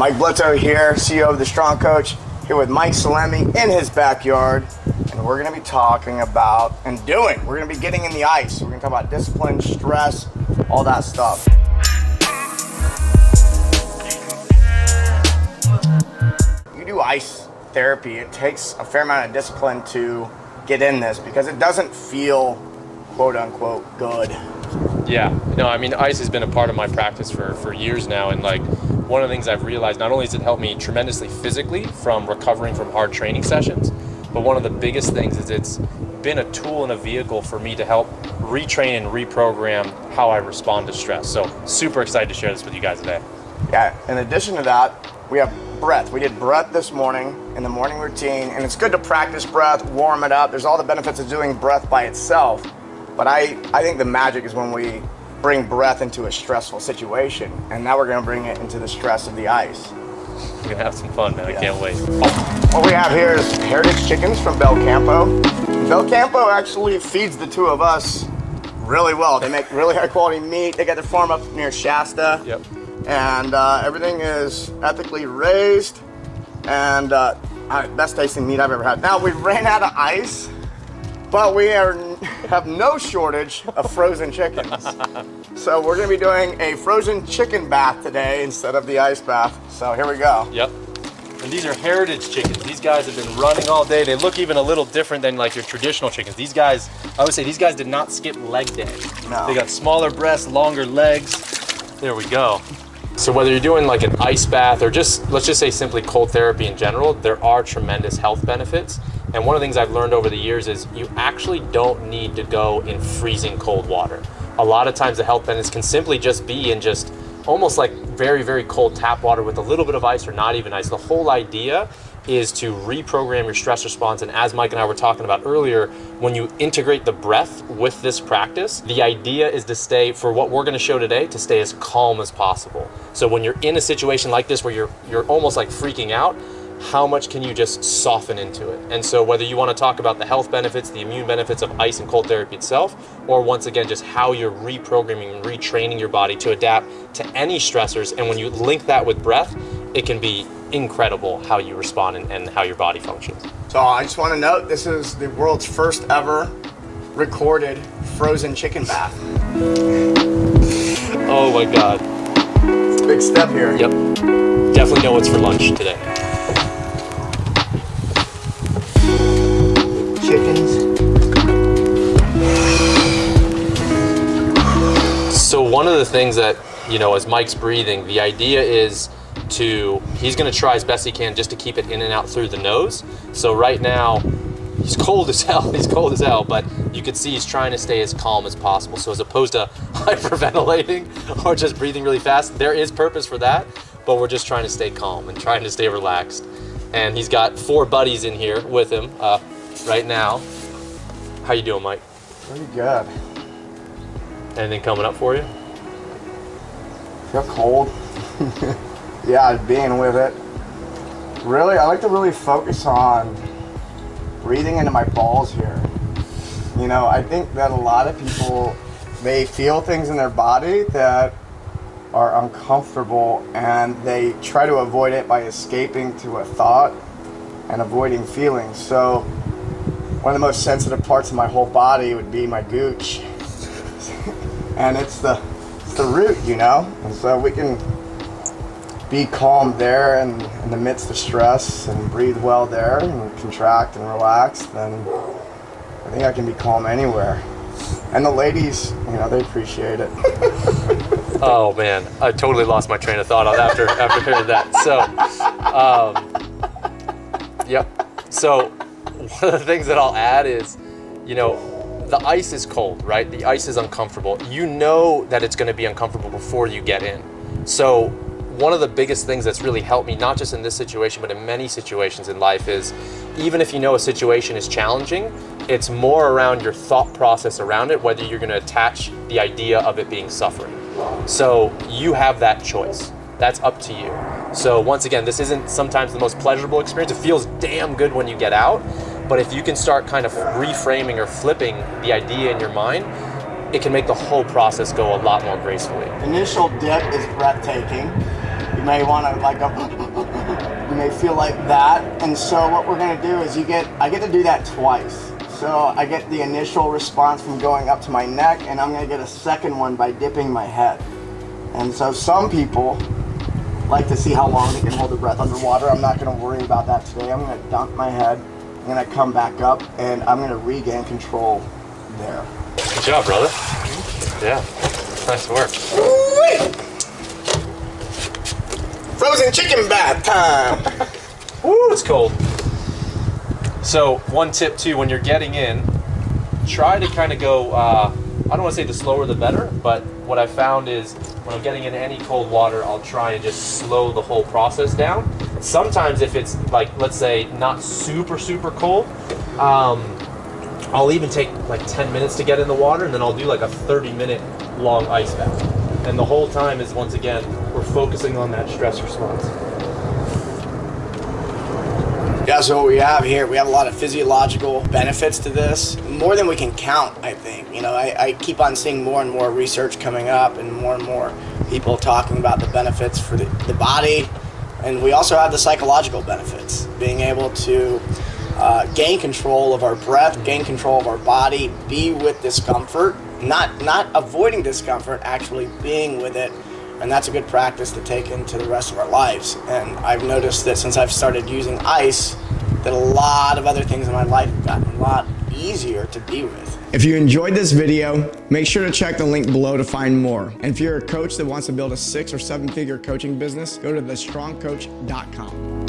Mike Blitzo here, CEO of The Strong Coach, here with Mike Salemi in his backyard. And we're going to be talking about, we're going to be getting in the ice. We're going to talk about discipline, stress, all that stuff. You do ice therapy, it takes a fair amount of discipline to get in this because it doesn't feel quote unquote good. Yeah, no, I mean, ice has been a part of my practice for years now, and like one of the things I've realized, not only has it helped me tremendously physically from recovering from hard training sessions, but one of the biggest things is it's been a tool and a vehicle for me to help retrain and reprogram how I respond to stress. So super excited to share this with you guys today. Yeah, in addition to that, we have breath. We did breath this morning in the morning routine, and it's good to practice breath, warm it up. There's all the benefits of doing breath by itself, but I think the magic is when we bring breath into a stressful situation, and now we're gonna bring it into the stress of the ice. We're gonna have some fun, man. I can't wait. What we have here is heritage chickens from Bel Campo. Bel Campo actually feeds the two of us really well. They make really high quality meat. They got their farm up near Shasta. Yep. And everything is ethically raised and best tasting meat I've ever had. Now we ran out of ice, but we have no shortage of frozen chickens. So we're gonna be doing a frozen chicken bath today instead of the ice bath. So here we go. Yep. And these are heritage chickens. These guys have been running all day. They look even a little different than like your traditional chickens. These guys, I would say these guys did not skip leg day. No. They got smaller breasts, longer legs. There we go. So whether you're doing like an ice bath or just, let's just say simply cold therapy in general, there are tremendous health benefits. And one of the things I've learned over the years is you actually don't need to go in freezing cold water. A lot of times the health benefits can simply just be in just almost like very, very cold tap water with a little bit of ice or not even ice. The whole idea is to reprogram your stress response. And as Mike and I were talking about earlier, when you integrate the breath with this practice, the idea is to stay, for what we're gonna show today, to stay as calm as possible. So when you're in a situation like this where you're almost like freaking out, how much can you just soften into it? And so whether you wanna talk about the health benefits, the immune benefits of ice and cold therapy itself, or once again, just how you're reprogramming and retraining your body to adapt to any stressors, and when you link that with breath, it can be incredible how you respond and how your body functions. So I just want to note, this is the world's first ever recorded frozen chicken bath. Oh my God. It's a big step here. Yep. Definitely know what's for lunch today. Chickens. So one of the things that, as Mike's breathing, the idea is he's gonna try as best he can just to keep it in and out through the nose. So right now, he's cold as hell, but you can see he's trying to stay as calm as possible. So as opposed to hyperventilating or just breathing really fast, there is purpose for that, but we're just trying to stay calm and trying to stay relaxed. And he's got 4 buddies in here with him right now. How you doing, Mike? Pretty good. Anything coming up for you? Feel cold. Yeah, being with it. Really, I like to really focus on breathing into my balls here. I think that a lot of people, they feel things in their body that are uncomfortable and they try to avoid it by escaping to a thought and avoiding feelings. So one of the most sensitive parts of my whole body would be my gooch. And it's the root, And so we can be calm there and in the midst of stress and breathe well there and contract and relax, then I think I can be calm anywhere. And the ladies, they appreciate it. Oh man, I totally lost my train of thought after hearing that. So, yep. So one of the things that I'll add is, the ice is cold, right? The ice is uncomfortable. You know that it's gonna be uncomfortable before you get in. So one of the biggest things that's really helped me, not just in this situation, but in many situations in life, is even if you know a situation is challenging, it's more around your thought process around it, whether you're gonna attach the idea of it being suffering. So you have that choice. That's up to you. So once again, this isn't sometimes the most pleasurable experience. It feels damn good when you get out, but if you can start kind of reframing or flipping the idea in your mind, it can make the whole process go a lot more gracefully. Initial dip is breathtaking You may want to like you may feel like that. And so what we're gonna do is I get to do that twice. So I get the initial response from going up to my neck, and I'm gonna get a second one by dipping my head. And so some people like to see how long they can hold their breath underwater. I'm not gonna worry about that today. I'm gonna dunk my head, I'm gonna come back up, and I'm gonna regain control there. Good job, brother. Yeah, nice work. Woo-wee! Frozen chicken bath time. Woo, it's cold. So one tip too, when you're getting in, try to kind of go, I don't want to say the slower the better, but what I found is when I'm getting into any cold water, I'll try and just slow the whole process down. Sometimes if it's like, let's say not super, super cold, I'll even take like 10 minutes to get in the water, and then I'll do like a 30-minute long ice bath. And the whole time is, once again, we're focusing on that stress response. Yeah, so what we have here, we have a lot of physiological benefits to this, more than we can count, I think. You know, I keep on seeing more and more research coming up and more people talking about the benefits for the body. And we also have the psychological benefits, being able to gain control of our breath, gain control of our body, be with discomfort, not avoiding discomfort, actually being with it. And that's a good practice to take into the rest of our lives. And I've noticed that since I've started using ice, that a lot of other things in my life have gotten a lot easier to be with. If you enjoyed this video, make sure to check the link below to find more. And if you're a coach that wants to build a 6- or 7-figure coaching business, go to thestrongcoach.com.